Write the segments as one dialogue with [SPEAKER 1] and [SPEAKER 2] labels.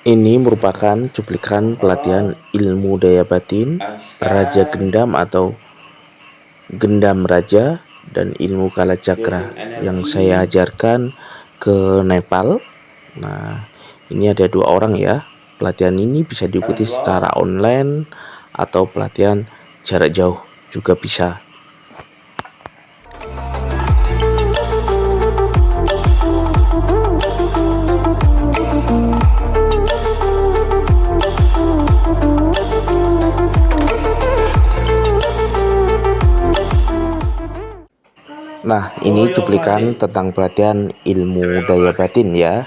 [SPEAKER 1] Ini merupakan cuplikan pelatihan ilmu daya batin, Raja Gendam atau Gendam Raja, dan ilmu Kala Cakra yang saya ajarkan ke Nepal. Nah, ini ada 2 orang ya. Pelatihan ini bisa diikuti secara online atau pelatihan jarak jauh juga bisa. Nah, ini cuplikan tentang pelatihan ilmu daya batin ya.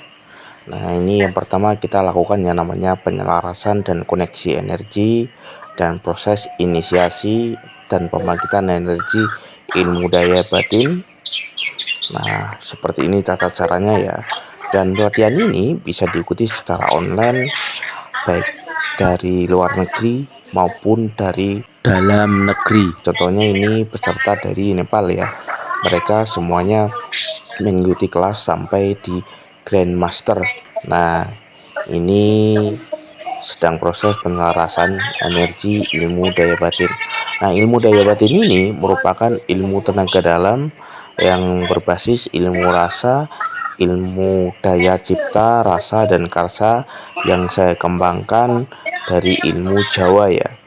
[SPEAKER 1] Nah, ini yang pertama kita lakukan yang namanya penyelarasan dan koneksi energi dan proses inisiasi dan pembangkitan energi ilmu daya batin. Nah, seperti ini tata caranya ya. Dan pelatihan ini bisa diikuti secara online baik dari luar negeri maupun dari dalam negeri. Contohnya ini peserta dari Nepal ya. Mereka semuanya mengikuti kelas sampai di Grandmaster. Nah, ini sedang proses penyelarasan energi ilmu daya batin. Nah, ilmu daya batin ini merupakan ilmu tenaga dalam yang berbasis ilmu rasa, ilmu daya cipta, rasa, dan karsa yang saya kembangkan dari ilmu Jawa ya.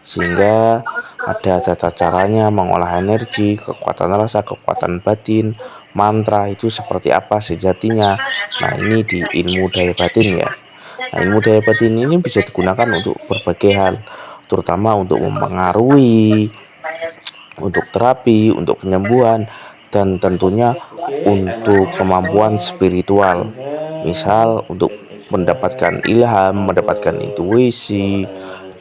[SPEAKER 1] Sehingga ada tata caranya mengolah energi, kekuatan rasa, kekuatan batin, mantra itu seperti apa sejatinya. Nah, ini di ilmu daya batin ya. Nah, ilmu daya batin ini bisa digunakan untuk berbagai hal, terutama untuk mempengaruhi, untuk terapi, untuk penyembuhan, dan tentunya untuk kemampuan spiritual. Misal untuk mendapatkan ilham, mendapatkan intuisi,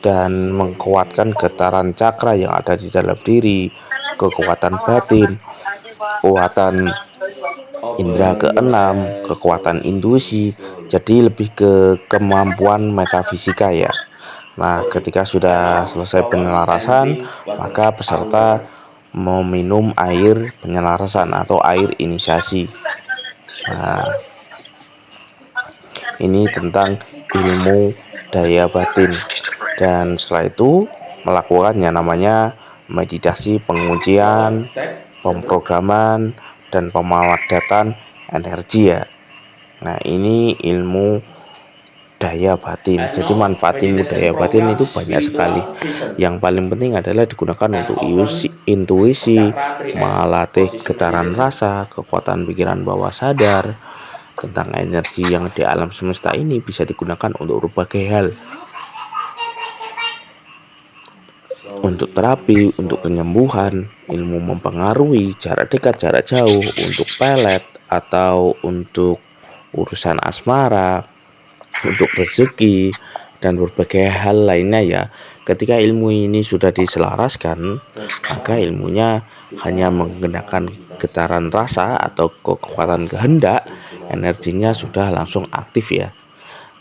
[SPEAKER 1] dan menguatkan getaran cakra yang ada di dalam diri, kekuatan batin, kekuatan indera keenam, kekuatan intuisi. Jadi lebih ke kemampuan metafisika ya. Nah, ketika sudah selesai penyelarasan, maka peserta meminum air penyelarasan atau air inisiasi. Nah, ini tentang ilmu daya batin. Dan setelah itu melakukan yang namanya meditasi penguncian, pemrograman, dan pemawadatan energi ya. Nah, ini ilmu daya batin. Jadi manfaat ilmu daya batin itu banyak sekali. Yang paling penting adalah digunakan untuk intuisi, melatih getaran rasa, kekuatan pikiran bawah sadar tentang energi yang di alam semesta ini bisa digunakan untuk berbagai hal. Untuk terapi, untuk penyembuhan, ilmu mempengaruhi, jarak dekat, jarak jauh, untuk pelet atau untuk urusan asmara, untuk rezeki, dan berbagai hal lainnya ya. Ketika ilmu ini sudah diselaraskan, maka ilmunya hanya menggunakan getaran rasa atau kekuatan kehendak, energinya sudah langsung aktif ya.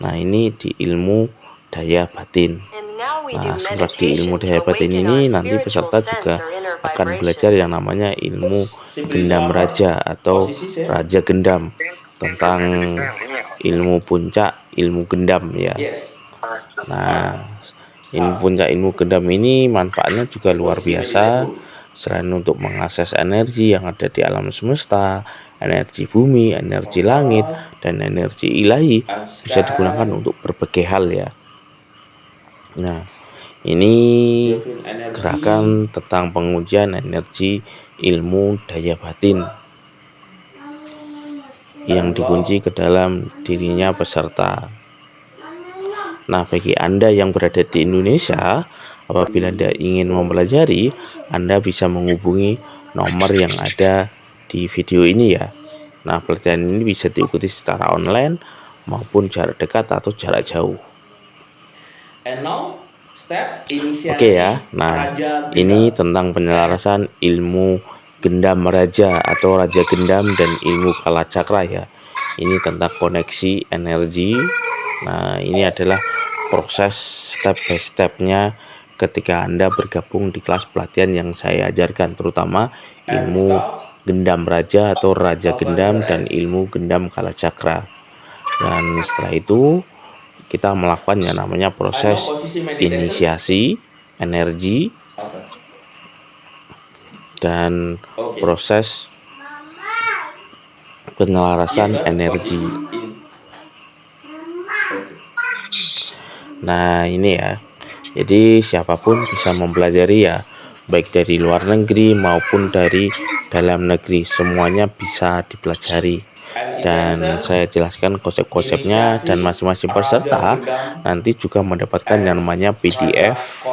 [SPEAKER 1] Nah, ini di ilmu daya batin. Nah, setelah di ilmu daya batin ini nanti peserta juga akan belajar yang namanya ilmu Gendam Raja atau Raja Gendam, tentang ilmu puncak ilmu gendam ya. Nah, ilmu puncak ilmu gendam ini manfaatnya juga luar biasa. Selain untuk mengakses energi yang ada di alam semesta, energi bumi, energi langit, dan energi ilahi, bisa digunakan untuk berbagai hal ya. Nah, ini gerakan tentang pengujian energi ilmu daya batin yang dikunci ke dalam dirinya peserta. Nah, bagi Anda yang berada di Indonesia, apabila Anda ingin mempelajari, Anda bisa menghubungi nomor yang ada di video ini ya. Nah, pelatihan ini bisa diikuti secara online maupun jarak dekat atau jarak jauh. Oke ya. Nah, ini tentang penyelarasan ilmu Gendam Raja atau Raja Gendam dan ilmu Kala Cakra ya. Ini tentang koneksi energi. Nah, ini adalah proses step by stepnya ketika Anda bergabung di kelas pelatihan yang saya ajarkan, terutama ilmu Gendam Raja atau Raja Gendam dan ilmu Gendam Kala Cakra. Dan setelah itu kita melakukan yang namanya proses inisiasi energi dan proses penyelarasan energi. Nah, ini ya. Jadi siapapun bisa mempelajari ya, baik dari luar negeri maupun dari dalam negeri, semuanya bisa dipelajari. Dan saya jelaskan konsep-konsepnya, dan masing-masing peserta nanti juga mendapatkan yang namanya PDF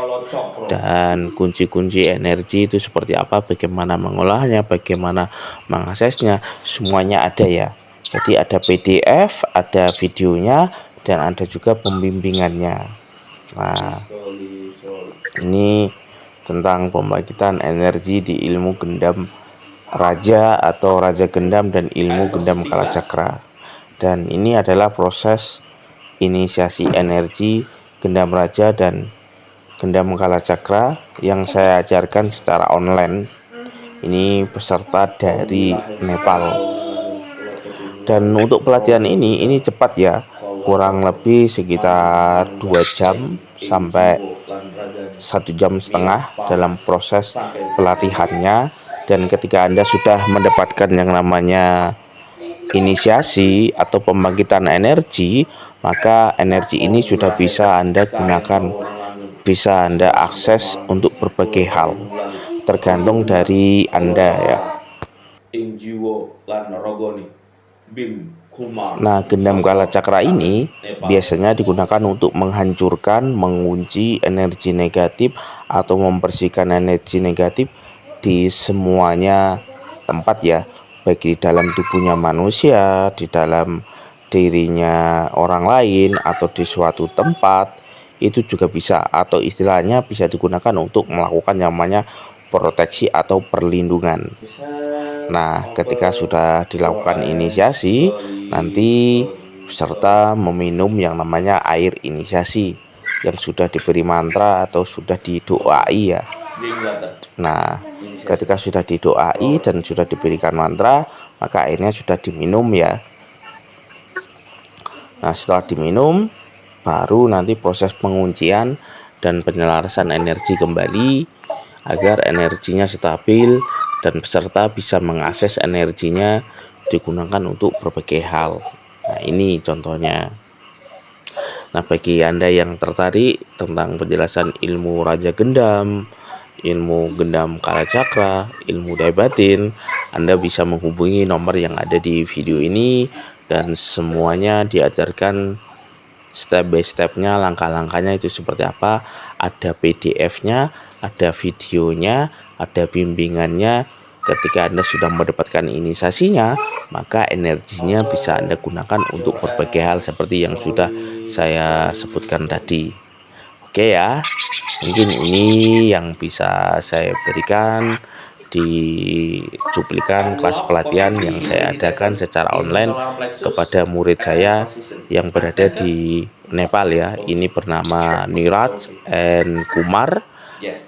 [SPEAKER 1] dan kunci-kunci energi itu seperti apa, bagaimana mengolahnya, bagaimana mengaksesnya, semuanya ada ya. Jadi ada PDF, ada videonya, dan ada juga pembimbingannya. Nah, ini tentang pembangkitan energi di ilmu gendam raja atau raja gendam dan ilmu gendam kalacakra. Dan ini adalah proses inisiasi energi gendam raja dan gendam kalacakra yang saya ajarkan secara online. Ini peserta dari Nepal. Dan untuk pelatihan ini cepat ya, kurang lebih sekitar 2 jam sampai 1,5 jam dalam proses pelatihannya. Dan ketika Anda sudah mendapatkan yang namanya inisiasi atau pembangkitan energi, maka energi ini sudah bisa Anda gunakan, bisa Anda akses untuk berbagai hal, tergantung dari Anda ya. Nah, gendam kalacakra ini biasanya digunakan untuk menghancurkan, mengunci energi negatif atau membersihkan energi negatif di semuanya tempat ya, baik di dalam tubuhnya manusia, di dalam dirinya orang lain, atau di suatu tempat. Itu juga bisa, atau istilahnya bisa digunakan untuk melakukan yang namanya proteksi atau perlindungan. Nah, ketika sudah dilakukan inisiasi, nanti peserta meminum yang namanya air inisiasi yang sudah diberi mantra atau sudah didoai ya. Nah, ketika sudah didoai dan sudah diberikan mantra, maka airnya sudah diminum ya. Nah, setelah diminum, baru nanti proses penguncian dan penyelarasan energi kembali agar energinya stabil dan peserta bisa mengakses energinya digunakan untuk berbagai hal. Nah, ini contohnya. Nah, bagi Anda yang tertarik tentang penjelasan ilmu Raja Gendam, ilmu Gendam Kalacakra, ilmu Daya Batin, Anda bisa menghubungi nomor yang ada di video ini, dan semuanya diajarkan step by stepnya, langkah-langkahnya itu seperti apa. Ada PDF-nya, ada videonya, ada bimbingannya. Ketika Anda sudah mendapatkan inisiasinya, maka energinya bisa Anda gunakan untuk berbagai hal seperti yang sudah saya sebutkan tadi. Oke ya, mungkin ini yang bisa saya berikan di cuplikan kelas pelatihan yang saya adakan secara online kepada murid saya yang berada di Nepal ya. Ini bernama Niraj and Kumar.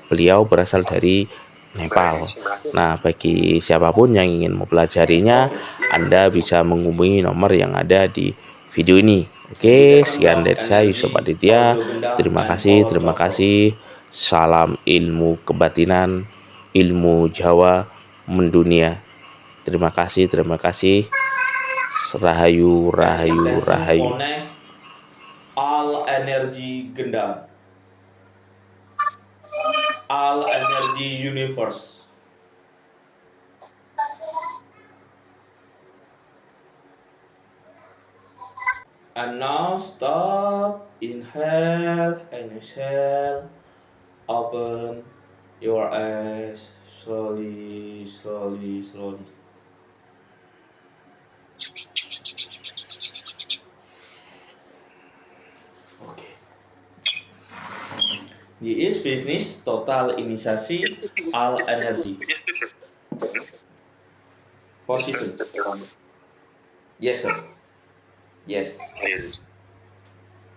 [SPEAKER 1] Beliau berasal dari Nepal. Nah, bagi siapapun yang ingin mempelajarinya, Anda bisa menghubungi nomor yang ada di video ini. Oke, sekian dari saya Yusuf Aditya. Terima kasih. Salam ilmu kebatinan, ilmu Jawa mendunia. Terima kasih. Rahayu.
[SPEAKER 2] All energy gendam, all energy universe. And now stop, inhale and exhale. Open your eyes slowly. Okay. This is finish total inisiasi all energy. Positive. Yes, sir. Yes.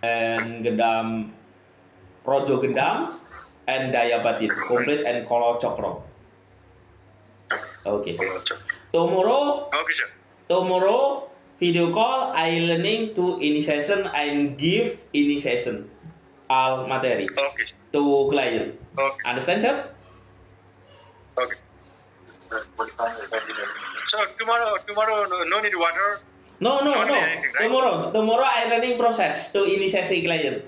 [SPEAKER 2] And gendam Rojo Gendam and Daya Batin, complete and Kolo Cokro. Okay. Tomorrow video call, I learning to initiation and give initiation all materi
[SPEAKER 3] Okay.
[SPEAKER 2] to client.
[SPEAKER 3] Okay.
[SPEAKER 2] Understand, sir?
[SPEAKER 3] Okay. So tomorrow, no need water.
[SPEAKER 2] No.
[SPEAKER 3] Not anything, right?
[SPEAKER 2] Tomorrow I learning process to initiate client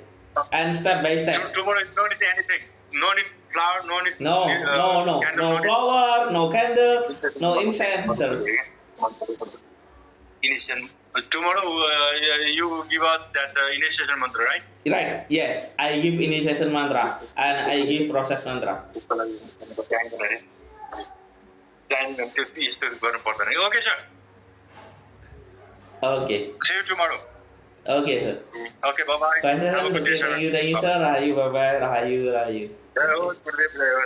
[SPEAKER 2] and step by step.
[SPEAKER 3] Tomorrow, no need anything. No need flower. No need.
[SPEAKER 2] No
[SPEAKER 3] candle,
[SPEAKER 2] no
[SPEAKER 3] need-
[SPEAKER 2] flower, no candle, no incense, sir.
[SPEAKER 3] Initiation. Tomorrow, you give us that initiation mantra, right?
[SPEAKER 2] Right? Yes, I give initiation mantra and I give process mantra.
[SPEAKER 3] Then is very important. Okay, sir.
[SPEAKER 2] Okay,
[SPEAKER 3] See you tomorrow.
[SPEAKER 2] okay, sir.
[SPEAKER 3] Okay, bye-bye.
[SPEAKER 2] Bye, sir.
[SPEAKER 3] Have a good day, sir.
[SPEAKER 2] Thank you, sir. Rahayu, bye bye. Rahayu.
[SPEAKER 3] Jai Ho, Gurudev, Jai Ho.